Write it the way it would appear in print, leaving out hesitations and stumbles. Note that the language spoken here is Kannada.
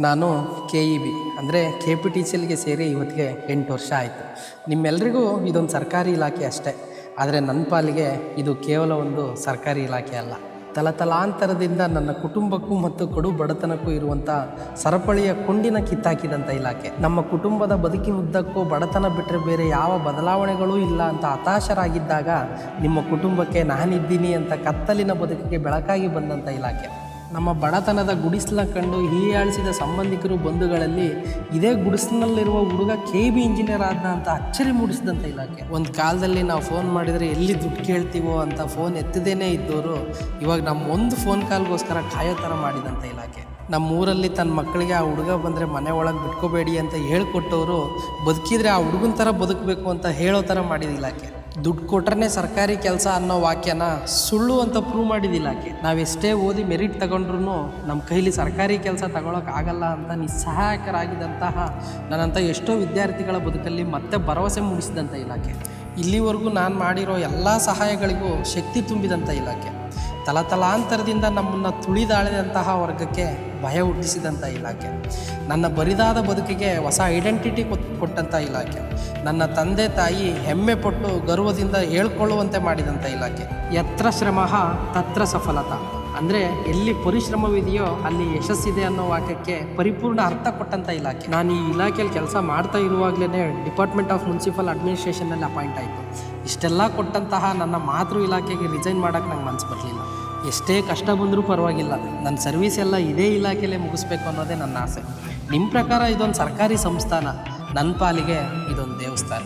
ನಾನು KEB ಅಂದರೆ KPTCLಗೆ ಸೇರಿ ಇವತ್ತಿಗೆ 8 ವರ್ಷ ಆಯಿತು. ನಿಮ್ಮೆಲ್ರಿಗೂ ಇದೊಂದು ಸರ್ಕಾರಿ ಇಲಾಖೆ ಅಷ್ಟೇ. ಆದರೆ ನನ್ನ ಪಾಲಿಗೆ ಇದು ಕೇವಲ ಒಂದು ಸರ್ಕಾರಿ ಇಲಾಖೆ ಅಲ್ಲ. ತಲತಲಾಂತರದಿಂದ ನನ್ನ ಕುಟುಂಬಕ್ಕೂ ಮತ್ತು ಕಡು ಬಡತನಕ್ಕೂ ಇರುವಂಥ ಸರಪಳಿಯ ಕೊಂಡಿನ ಕಿತ್ತಾಕಿದಂಥ ಇಲಾಖೆ. ನಮ್ಮ ಕುಟುಂಬದ ಬದುಕಿನುದ್ದಕ್ಕೂ ಬಡತನ ಬಿಟ್ಟರೆ ಬೇರೆ ಯಾವ ಬದಲಾವಣೆಗಳೂ ಇಲ್ಲ ಅಂತ ಹತಾಶರಾಗಿದ್ದಾಗ ನಿಮ್ಮ ಕುಟುಂಬಕ್ಕೆ ನಾನಿದ್ದೀನಿ ಅಂತ ಕತ್ತಲಿನ ಬದುಕಿಗೆ ಬೆಳಕಾಗಿ ಬಂದಂಥ ಇಲಾಖೆ. ನಮ್ಮ ಬಡತನದ ಗುಡಿಸಲ ಕಂಡು ಹೀಯಾಳಿಸಿದ ಸಂಬಂಧಿಕರು ಬಂಧುಗಳಲ್ಲಿ ಇದೇ ಗುಡಿಸಲಿನಲ್ಲಿರುವ ಹುಡುಗ KEB ಇಂಜಿನಿಯರ್ ಆದ ಅಂತ ಅಚ್ಚರಿ ಮೂಡಿಸಿದಂಥ ಇಲಾಖೆ. ಒಂದು ಕಾಲದಲ್ಲಿ ನಾವು ಫೋನ್ ಮಾಡಿದರೆ ಎಲ್ಲಿ ದುಡ್ಡು ಕೇಳ್ತೀವೋ ಅಂತ ಫೋನ್ ಎತ್ತದೇನೇ ಇದ್ದವರು ಇವಾಗ ನಮ್ಮ ಒಂದು ಫೋನ್ ಕಾಲ್ಗೋಸ್ಕರ ಕಾಯೋ ಥರ ಮಾಡಿದಂಥ ಇಲಾಖೆ. ನಮ್ಮೂರಲ್ಲಿ ತನ್ನ ಮಕ್ಕಳಿಗೆ ಆ ಹುಡುಗ ಬಂದರೆ ಮನೆ ಒಳಗೆ ಬಿಟ್ಕೋಬೇಡಿ ಅಂತ ಹೇಳ್ಕೊಟ್ಟವರು ಬದುಕಿದ್ರೆ ಆ ಹುಡುಗನ ಥರ ಬದುಕಬೇಕು ಅಂತ ಹೇಳೋ ಥರ ಮಾಡಿದ ಇಲಾಖೆ. ದುಡ್ಡು ಕೊಟ್ರೆ ಸರ್ಕಾರಿ ಕೆಲಸ ಅನ್ನೋ ವಾಕ್ಯನ ಸುಳ್ಳು ಅಂತ ಪ್ರೂವ್ ಮಾಡಿದ ಇಲಾಖೆ. ನಾವೆಷ್ಟೇ ಓದಿ ಮೆರಿಟ್ ತಗೊಂಡ್ರು ನಮ್ಮ ಕೈಲಿ ಸರ್ಕಾರಿ ಕೆಲಸ ತಗೊಳಕ್ಕಾಗಲ್ಲ ಅಂತ ನಿಸ್ಸಹಾಯಕರಾಗಿದ್ದಂತಹ ನನ್ನಂಥ ಎಷ್ಟೋ ವಿದ್ಯಾರ್ಥಿಗಳ ಬದುಕಲ್ಲಿ ಮತ್ತೆ ಭರವಸೆ ಮೂಡಿಸಿದಂಥ ಇಲಾಖೆ. ಇಲ್ಲಿವರೆಗೂ ನಾನು ಮಾಡಿರೋ ಎಲ್ಲ ಸಹಾಯಗಳಿಗೂ ಶಕ್ತಿ ತುಂಬಿದಂಥ ಇಲಾಖೆ. ತಲತಲಾಂತರದಿಂದ ನಮ್ಮನ್ನು ತುಳಿದಾಳಿದಂತಹ ವರ್ಗಕ್ಕೆ ಭಯ ಹುಟ್ಟಿಸಿದಂಥ ಇಲಾಖೆ. ನನ್ನ ಬರಿದಾದ ಬದುಕಿಗೆ ಹೊಸ ಐಡೆಂಟಿಟಿ ಕೊಟ್ಟಂಥ ಇಲಾಖೆ. ನನ್ನ ತಂದೆ ತಾಯಿ ಹೆಮ್ಮೆ ಪಟ್ಟು ಗರ್ವದಿಂದ ಹೇಳ್ಕೊಳ್ಳುವಂತೆ ಮಾಡಿದಂಥ ಇಲಾಖೆ. ಯತ್ರ ಶ್ರಮಃ ತತ್ರ ಸಫಲತಾ ಅಂದರೆ ಎಲ್ಲಿ ಪರಿಶ್ರಮವಿದೆಯೋ ಅಲ್ಲಿ ಯಶಸ್ಸಿದೆ ಅನ್ನೋ ವಾಕ್ಯಕ್ಕೆ ಪರಿಪೂರ್ಣ ಅರ್ಥ ಕೊಟ್ಟಂಥ ಇಲಾಖೆ. ನಾನು ಈ ಇಲಾಖೆಯಲ್ಲಿ ಕೆಲಸ ಮಾಡ್ತಾ ಇರುವಾಗಲೇ ಡಿಪಾರ್ಟ್ಮೆಂಟ್ ಆಫ್ ಮುನ್ಸಿಪಲ್ ಅಡ್ಮಿನಿಸ್ಟ್ರೇಷನ್ನಲ್ಲಿ ಅಪಾಯಿಂಟ್ ಆಯಿತು. ಇಷ್ಟೆಲ್ಲ ಕೊಟ್ಟಂತಹ ನನ್ನ ಮಾತೃ ಇಲಾಖೆಗೆ ರಿಸೈನ್ ಮಾಡೋಕ್ಕೆ ನಂಗೆ ಮನಸ್ಸು ಬರಲಿಲ್ಲ. ಎಷ್ಟೇ ಕಷ್ಟ ಬಂದರೂ ಪರವಾಗಿಲ್ಲ, ನನ್ನ ಸರ್ವಿಸ್ ಎಲ್ಲ ಇದೇ ಇಲಾಖೆಯಲ್ಲೇ ಮುಗಿಸ್ಬೇಕು ಅನ್ನೋದೇ ನನ್ನ ಆಸೆ. ನಿಮ್ಮ ಪ್ರಕಾರ ಇದೊಂದು ಸರ್ಕಾರಿ ಸಂಸ್ಥಾನ, ನನ್ನ ಪಾಲಿಗೆ ಇದೊಂದು ದೇವಸ್ಥಾನ.